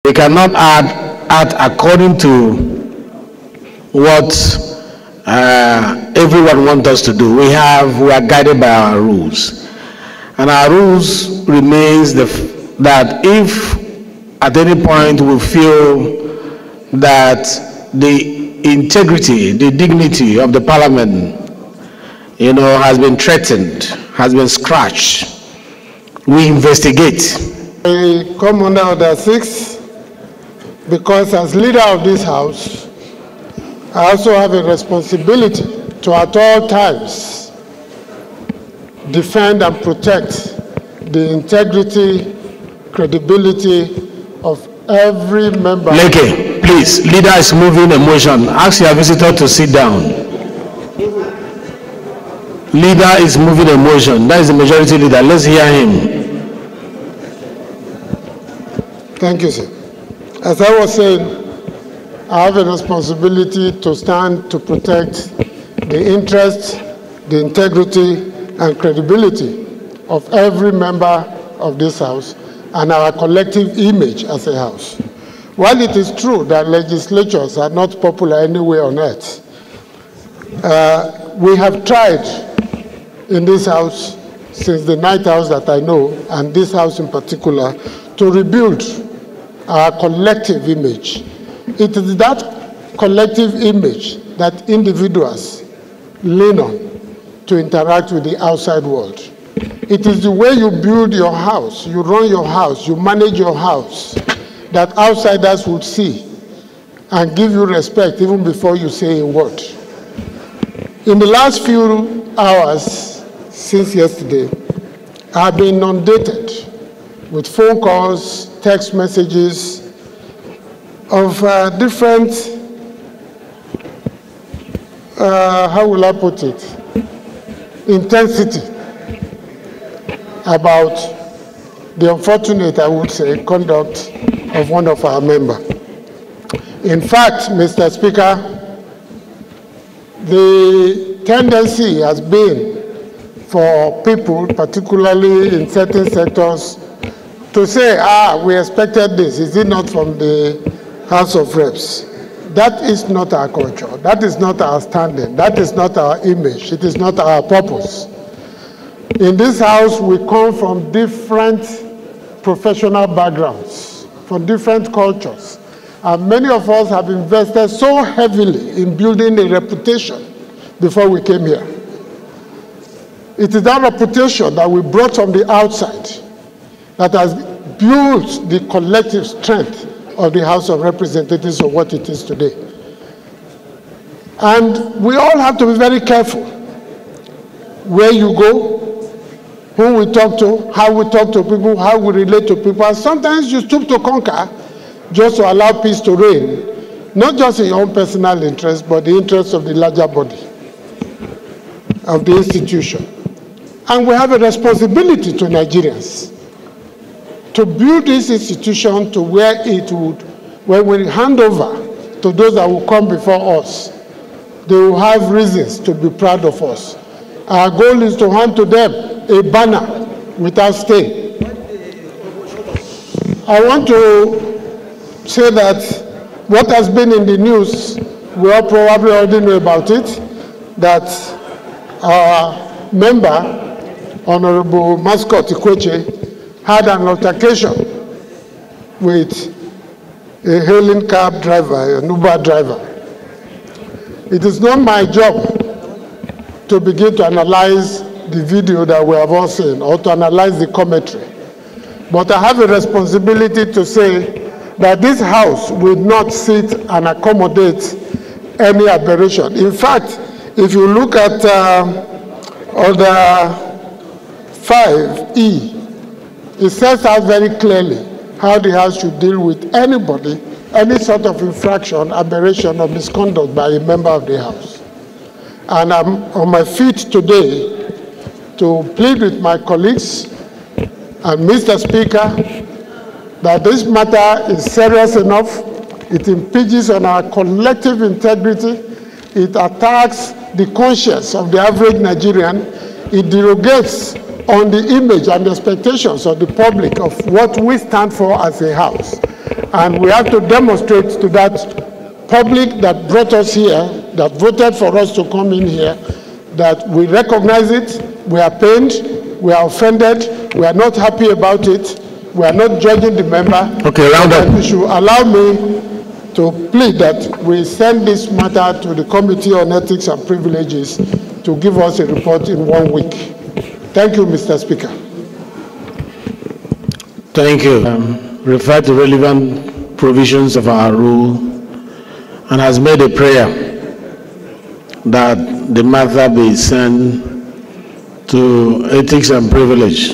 We cannot act according to what everyone wants us to do. We are guided by our rules. And our rules remains that if at any point we feel that the integrity, the dignity of the parliament, has been threatened, has been scratched, we investigate. I come under Order 6 because as leader of this house, I also have a responsibility to at all times defend and protect the integrity, credibility of every member. Leke, please, leader is moving a motion. Ask your visitor to sit down. Leader is moving a motion. That is the majority leader. Let's hear him. Thank you, sir. As I was saying, I have a responsibility to stand to protect the interest, the integrity, and credibility of every member of this house and our collective image as a house. While it is true that legislatures are not popular anywhere on earth, we have tried in this house, since the Night House that I know, and this house in particular, to rebuild our collective image. It is that collective image that individuals lean on to interact with the outside world. It is the way you build your house, you run your house, you manage your house, that outsiders would see and give you respect even before you say a word. In the last few hours since yesterday, I've been inundated with phone calls, text messages of different, how will I put it, intensity about the unfortunate, I would say, conduct of one of our members. In fact, Mr. Speaker, the tendency has been for people, particularly in certain sectors, to say, we expected this. Is it not from the House of Reps? That is not our culture. That is not our standing. That is not our image. It is not our purpose. In this house, we come from different professional backgrounds, from different cultures. And many of us have invested so heavily in building a reputation before we came here. It is that reputation that we brought from the outside that has built the collective strength of the House of Representatives of what it is today. And we all have to be very careful where you go, who we talk to, how we talk to people, how we relate to people. And sometimes you stoop to conquer just to allow peace to reign, not just in your own personal interest, but the interest of the larger body, of the institution. And we have a responsibility to Nigerians to build this institution to where it would, when we hand over to those that will come before us, they will have reasons to be proud of us. Our goal is to hand to them a banner without stain. I want to say that what has been in the news, we all probably already know about it, that our member, Honorable Mascot Ikwechegh, had an altercation with a hailing cab driver, an Uber driver. It is not my job to begin to analyze the video that we have all seen or to analyze the commentary. But I have a responsibility to say that this House will not sit and accommodate any aberration. In fact, if you look at Order 5E, it sets out very clearly how the House should deal with anybody, any sort of infraction, aberration, or misconduct by a member of the House. And I'm on my feet today to plead with my colleagues and Mr. Speaker that this matter is serious enough. It impinges on our collective integrity. It attacks the conscience of the average Nigerian. It derogates on the image and expectations of the public of what we stand for as a house. And we have to demonstrate to that public that brought us here, that voted for us to come in here, that we recognize it, we are pained, we are offended, we are not happy about it, we are not judging the member. Okay, round up. You should allow me to plead that we send this matter to the Committee on Ethics and Privileges to give us a report in 1 week. Thank you, Mr. Speaker. Thank you. Refer to relevant provisions of our rule and has made a prayer that the matter be sent to Ethics and Privilege.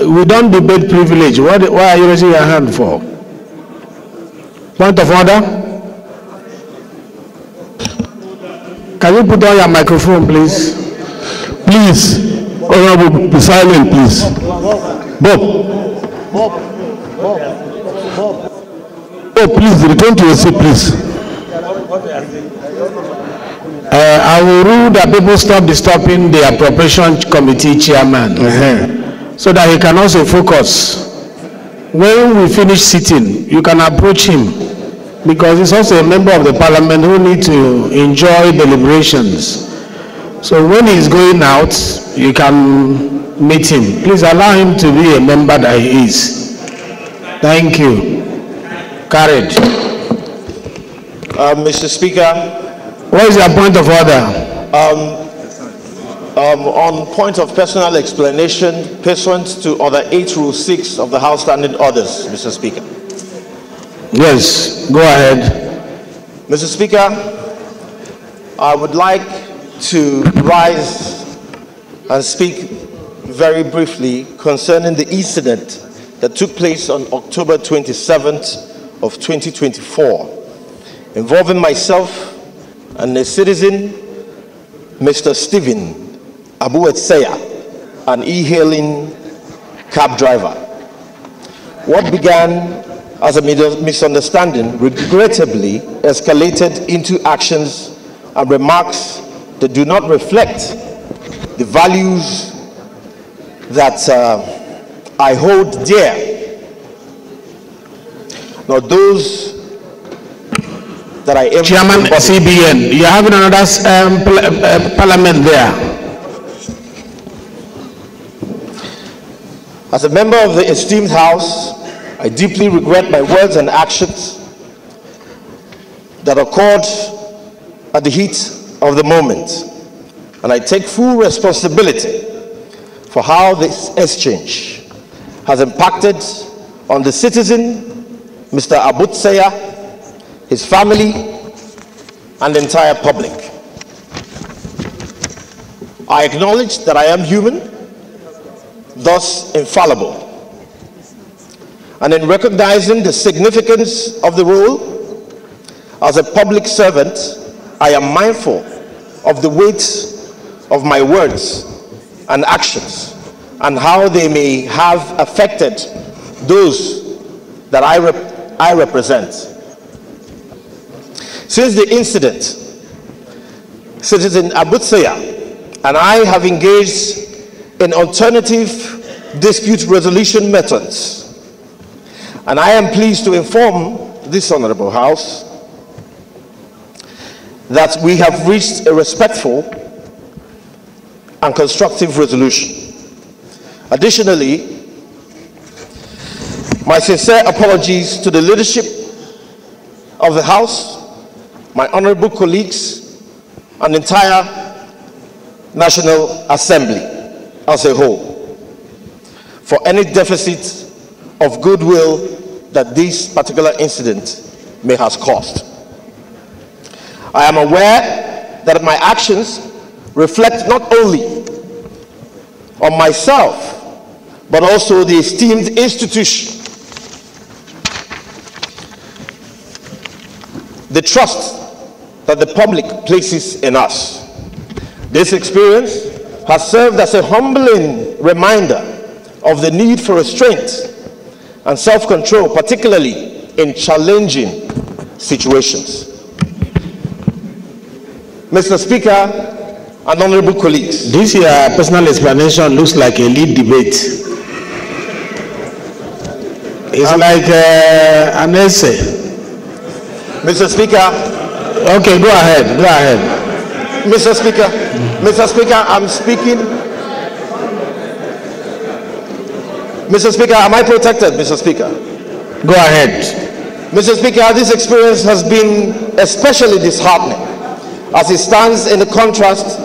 We don't debate privilege. Why are you raising your hand for? Point of order? Can you put on your microphone, please? Please, Honorable, be silent, please. Bob. Oh, please, return to your seat, please. I will rule that people stop disturbing the Appropriation Committee chairman so that he can also focus. When we finish sitting, you can approach him because he's also a member of the parliament who needs to enjoy deliberations. So when he's going out, you can meet him. Please allow him to be a member that he is. Thank you. Carried. Mr. Speaker. What is your point of order? On point of personal explanation, pursuant to Order 8, Rule 6 of the House Standing Orders, Mr. Speaker. Yes, go ahead. Mr. Speaker, I would like to rise and speak very briefly concerning the incident that took place on October 27th of 2024, involving myself and a citizen, Mr. Stephen Ikwechegh, an e-hailing cab driver. What began as a misunderstanding regrettably escalated into actions and remarks that do not reflect the values that I hold dear, nor those that I am. Chairman CBN, you're having another parliament there. As a member of the esteemed House, I deeply regret my words and actions that occurred at the heat of the moment, and I take full responsibility for how this exchange has impacted on the citizen, Mr. Ikwechegh, his family, and the entire public. I acknowledge that I am human, thus infallible. And in recognizing the significance of the role as a public servant, I am mindful of the weight of my words and actions and how they may have affected those that I represent. Since the incident, Citizen Ikwechegh and I have engaged in alternative dispute resolution methods. And I am pleased to inform this Honorable House that we have reached a respectful and constructive resolution. Additionally, my sincere apologies to the leadership of the House, my honorable colleagues, and the entire National Assembly as a whole for any deficit of goodwill that this particular incident may have caused. I am aware that my actions reflect not only on myself, but also the esteemed institution, the trust that the public places in us. This experience has served as a humbling reminder of the need for restraint and self-control, particularly in challenging situations. Mr. Speaker and honorable colleagues. This your personal explanation looks like a lead debate. It's like an essay. Mr. Speaker. Okay, go ahead. Go ahead. Mr. Speaker, I'm speaking. Mr. Speaker, am I protected, Mr. Speaker? Go ahead. Mr. Speaker, this experience has been especially disheartening as it stands in the contrast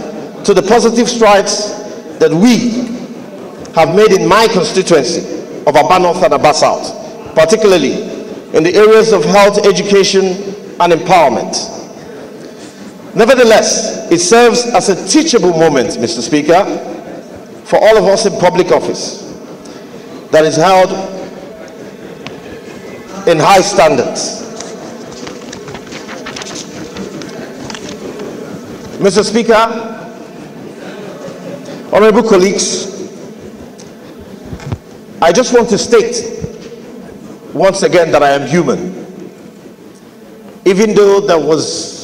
to the positive strides that we have made in my constituency of Aba North and Aba South, particularly in the areas of health, education, and empowerment. Nevertheless, it serves as a teachable moment, Mr. Speaker, for all of us in public office that is held in high standards. Mr. Speaker, honorable colleagues, I just want to state once again that I am human. Even though there was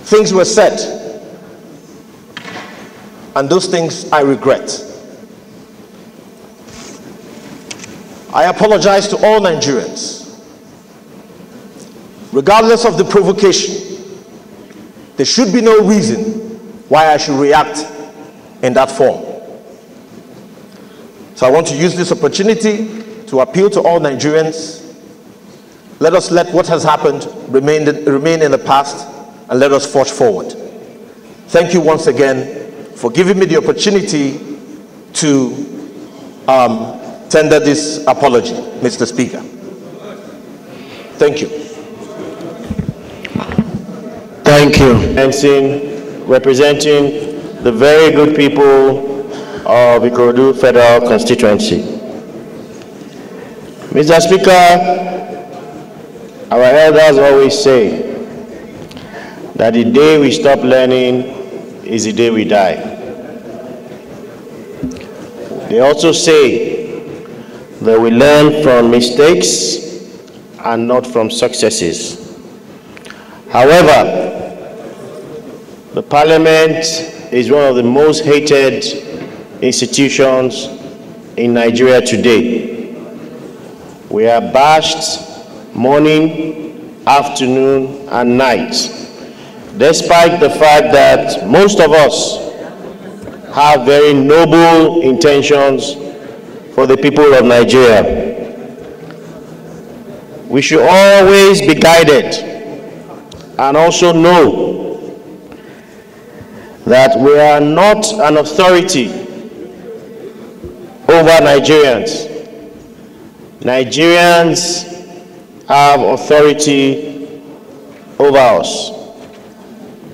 things were said, and those things I regret. I apologize to all Nigerians. Regardless of the provocation, there should be no reason why I should react in that form. So I want to use this opportunity to appeal to all Nigerians. Let us let what has happened remain in the past, and let us forge forward. Thank you once again for giving me the opportunity to tender this apology, Mr. Speaker. Thank you. Thank you. Representing the very good people of Ikorodu Federal Constituency. Mr. Speaker, our elders always say that the day we stop learning is the day we die. They also say that we learn from mistakes and not from successes. However, the Parliament is one of the most hated institutions in Nigeria today. We are bashed morning, afternoon, and night, despite the fact that most of us have very noble intentions for the people of Nigeria. We should always be guided and also know that we are not an authority over Nigerians. Nigerians have authority over us.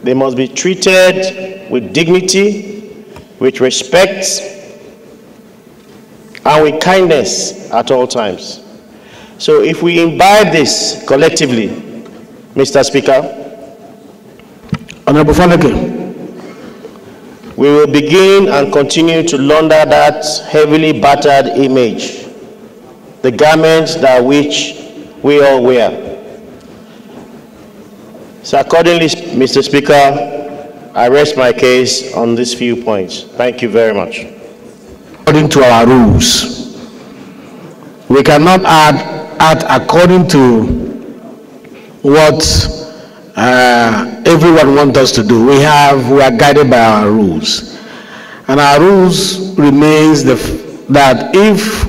They must be treated with dignity, with respect, and with kindness at all times. So if we imbibe this collectively, Mr. Speaker, Honorable Faleke, we will begin and continue to launder that heavily battered image, the garments that which we all wear. So accordingly, Mr. Speaker, I rest my case on these few points. Thank you very much. According to our rules, we cannot act according to what everyone wants us to do. We are guided by our rules, and our rules remains that if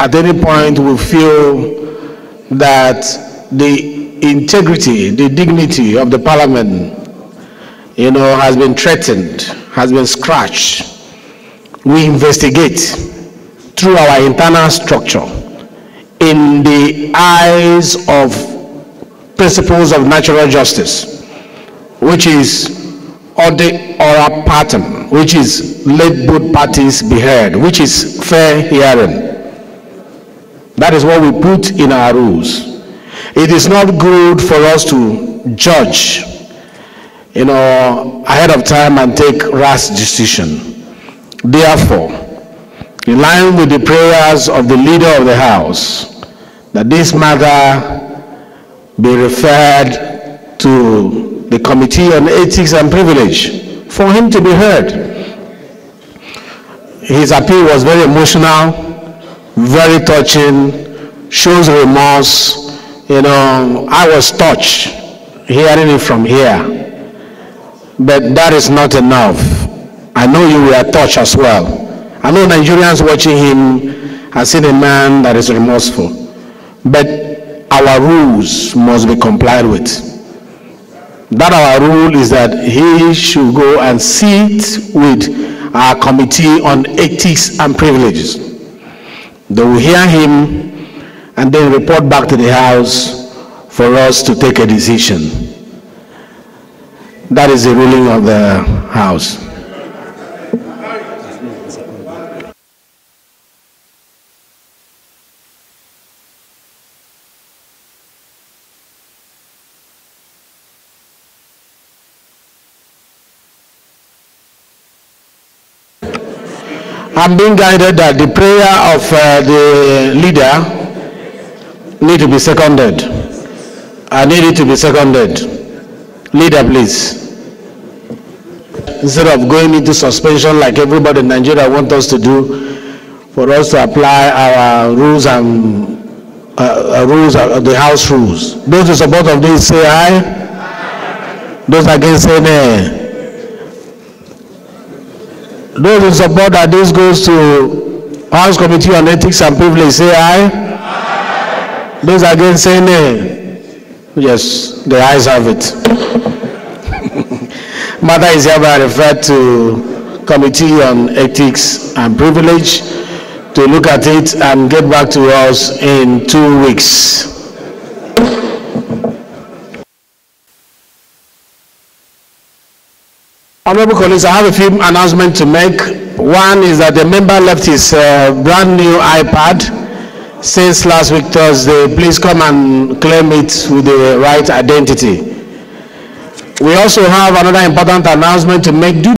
at any point we feel that the integrity, the dignity of the Parliament, has been threatened, has been scratched, we investigate through our internal structure in the eyes of principles of natural justice, which is oral pattern, which is let both parties be heard, which is fair hearing. That is what we put in our rules. It is not good for us to judge, ahead of time and take rash decision. Therefore, in line with the prayers of the leader of the House, that this matter be referred to the Committee on Ethics and Privilege for him to be heard. His appeal was very emotional, very touching, shows remorse. You know, I was touched hearing it from here. But that is not enough. I know you were touched as well. I know Nigerians watching him have seen a man that is remorseful. But our rules must be complied with. That our rule is that he should go and sit with our Committee on Ethics and Privileges. They will hear him and then report back to the House for us to take a decision. That is the ruling of the House. I'm being guided that the prayer of the leader need to be seconded. I need it to be seconded. Leader, please. Instead of going into suspension like everybody in Nigeria wants us to do, for us to apply our rules and the House rules. Those in support of this say aye. Those against say nay. Those in support that this goes to House Committee on Ethics and Privilege say aye. Those against say nay. Yes, the ayes have it. Matter is hereby referred to Committee on Ethics and Privilege to look at it and get back to us in 2 weeks. Honorable colleagues, I have a few announcements to make. One is that the member left his brand new iPad since last week Thursday. Please come and claim it with the right identity. We also have another important announcement to make.